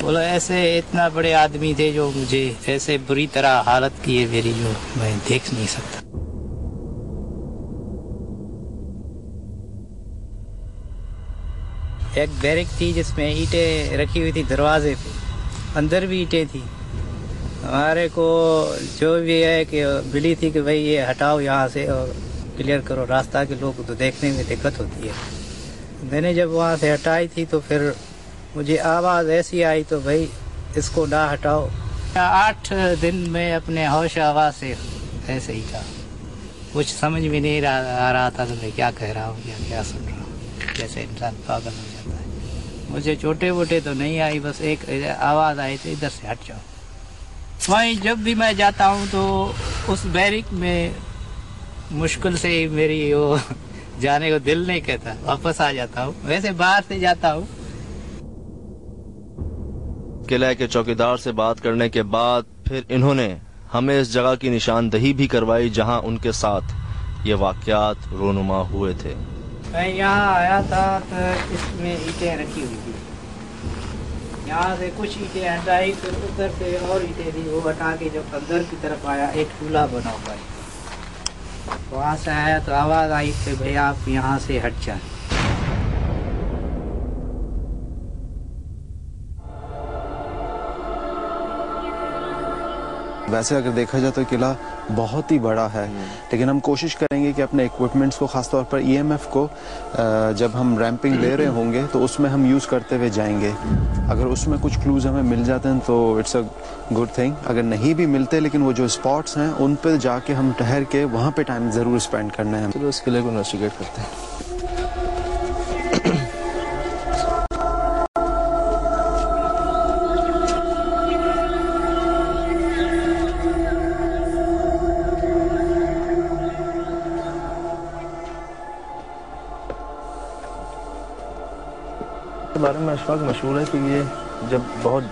बोलो ऐसे इतना बड़े आदमी थे जो मुझे ऐसे बुरी तरह हालत की है मेरी, जो मैं देख नहीं सकता। एक बैरक थी जिसमें ईंटें रखी हुई थी, दरवाजे पे अंदर भी ईंटें थी। हमारे को जो भी है कि मिली थी कि भाई ये हटाओ यहाँ से और क्लियर करो रास्ता, के लोग तो देखने में दिक्कत होती है। मैंने जब वहाँ से हटाई थी तो फिर मुझे आवाज़ ऐसी आई तो भाई इसको ना हटाओ। 8 दिन में अपने होश आवाज़ से ऐसे ही था, कुछ समझ में नहीं आ रहा था तो मैं क्या कह रहा हूँ या क्या सुन रहा हूँ, जैसे इंसान पागल हो जाता है। मुझे छोटे मोटे तो नहीं आई, बस एक आवाज़ आई थी इधर से हट जाओ। वहीं जब भी मैं जाता हूँ तो उस बैरक में मुश्किल से मेरी वो जाने को दिल नहीं कहता, वापस आ जाता हूँ। वैसे बाहर से जाता हूँ। किले के चौकीदार से बात करने के बाद फिर इन्होंने हमें इस जगह की निशानदही भी करवाई जहां उनके साथ ये वाकयात रोनुमा हुए थे। मैं यहाँ आया था तो इसमें ईंटें रखी हुई थी, यहाँ से कुछ ईंटें हटाई, फिर उधर से और ईंटें थी वो हटा के जब अंदर की तरफ आया एक चूल्हा बना हुआ है, वहाँ से आया तो आवाज़ आई कि भैया आप यहाँ से हट जाए। वैसे अगर देखा जाए तो किला बहुत ही बड़ा है, लेकिन हम कोशिश करेंगे कि अपने इक्विपमेंट्स को, खासतौर पर ईएमएफ को जब हम रैंपिंग ले रहे होंगे तो उसमें हम यूज़ करते हुए जाएंगे। अगर उसमें कुछ क्लूज हमें मिल जाते हैं तो इट्स अ गुड थिंग। अगर नहीं भी मिलते, लेकिन वो जो स्पॉट्स हैं उन पर जाके हम ठहर के वहाँ पे टाइम ज़रूर स्पेंड करना है। चलो इस किले को इन्वेस्टिगेट करते हैं। के बारे में अशफाक मशहूर है कि ये जब बहुत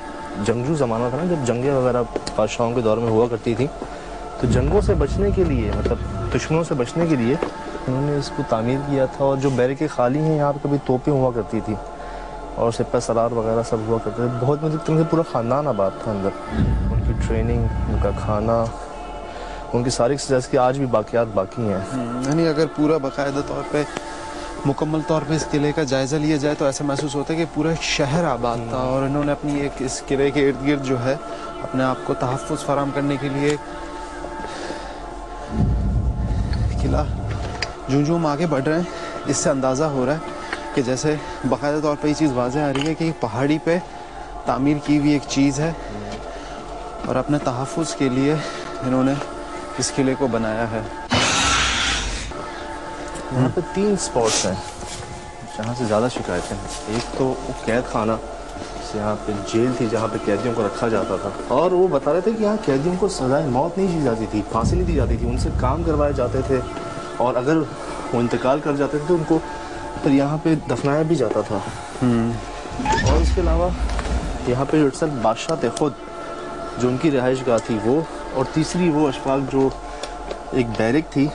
जंगजू ज़माना था ना, जब जंगें वगैरह बादशाहों के दौर में हुआ करती थी, तो जंगों से बचने के लिए, मतलब दुश्मनों से बचने के लिए उन्होंने इसको तामीर किया था। और जो बैरकें खाली हैं यहाँ पर कभी तोपें हुआ करती थी और सिपह सलार वगैरह सब हुआ करते थे। बहुत मतलब तरह से पूरा ख़ानदान आबाद था अंदर। उनकी ट्रेनिंग, उनका खाना, उनकी सारी चीज़ की आज भी बाकियात बाकी हैं। यानी अगर पूरा बाकायदा तौर पर मुकम्मल तौर पे इस किले का जायज़ा लिया जाए तो ऐसा महसूस होता है कि पूरा शहर आबाद था और इन्होंने अपनी एक इस किले के इर्द गिर्द जो है अपने आप को तहफ़्फ़ुज़ फराम करने के लिए किला जो हम आगे बढ़ रहे हैं, इससे अंदाज़ा हो रहा है कि जैसे बाकायदा तौर पे ये चीज़ वाज़ेह आ रही है कि पहाड़ी पे तामीर की हुई एक चीज़ है और अपने तहफ़्फ़ुज़ के लिए इन्होंने इस किले को बनाया है। यहाँ पे 3 स्पॉट्स हैं जहाँ से ज़्यादा शिकायतें हैं। एक तो वो कैद खाना, यहाँ पे जेल थी जहाँ पे कैदियों को रखा जाता था, और वो बता रहे थे कि यहाँ कैदियों को सज़ाए मौत नहीं दी जाती थी, फांसी नहीं दी जाती थी, उनसे काम करवाए जाते थे और अगर वो इंतकाल कर जाते थे तो उनको फिर यहाँ पे दफनाया भी जाता था। और इसके अलावा यहाँ पे अक्सर बादशाह थे खुद जो उनकी रिहाइशगाह थी वो, और तीसरी वो अशफाक जो एक बैरक थी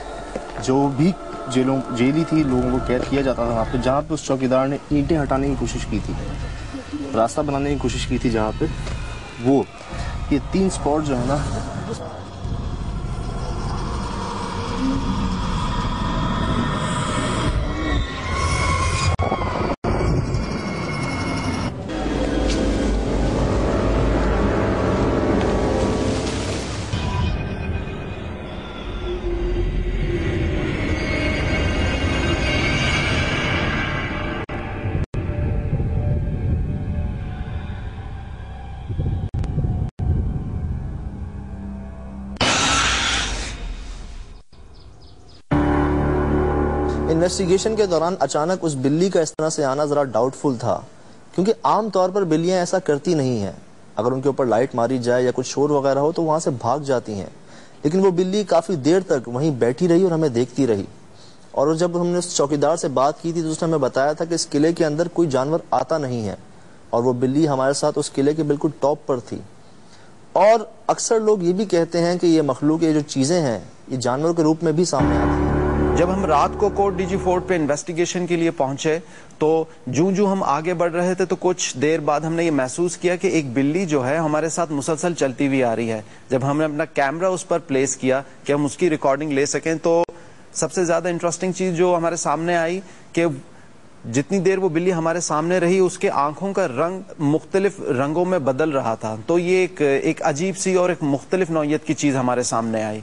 जो भी जेली थी, लोगों को कैद किया जाता था वहाँ पे, जहाँ पे उस चौकीदार ने ईंटें हटाने की कोशिश की थी, रास्ता बनाने की कोशिश की थी जहाँ पे वो। ये 3 स्पॉट जो है ना, इन्वेस्टिगेशन के दौरान अचानक उस बिल्ली का इस तरह से आना जरा डाउटफुल था, क्योंकि आम तौर पर बिल्लियां ऐसा करती नहीं हैं। अगर उनके ऊपर लाइट मारी जाए या कुछ शोर वगैरह हो तो वहां से भाग जाती हैं, लेकिन वो बिल्ली काफी देर तक वहीं बैठी रही और हमें देखती रही। और जब हमने उस चौकीदार से बात की थी तो उसने हमें बताया था कि इस किले के अंदर कोई जानवर आता नहीं है, और वो बिल्ली हमारे साथ उस किले के बिल्कुल टॉप पर थी। और अक्सर लोग ये भी कहते हैं कि ये मखलूक, ये जो चीजें हैं, ये जानवर के रूप में भी सामने आती हैं। जब हम रात को कोट डीजी फोर्ट पे इन्वेस्टिगेशन के लिए पहुंचे तो जूं हम आगे बढ़ रहे थे तो कुछ देर बाद हमने ये महसूस किया कि एक बिल्ली जो है हमारे साथ मुसलसल चलती हुई आ रही है। जब हमने अपना कैमरा उस पर प्लेस किया कि हम उसकी रिकॉर्डिंग ले सकें तो सबसे ज्यादा इंटरेस्टिंग चीज जो हमारे सामने आई कि जितनी देर वो बिल्ली हमारे सामने रही उसके आंखों का रंग मुख्तलिफ रंगों में बदल रहा था। तो ये एक अजीब सी और एक मुख्तलिफ नौइयत की चीज हमारे सामने आई।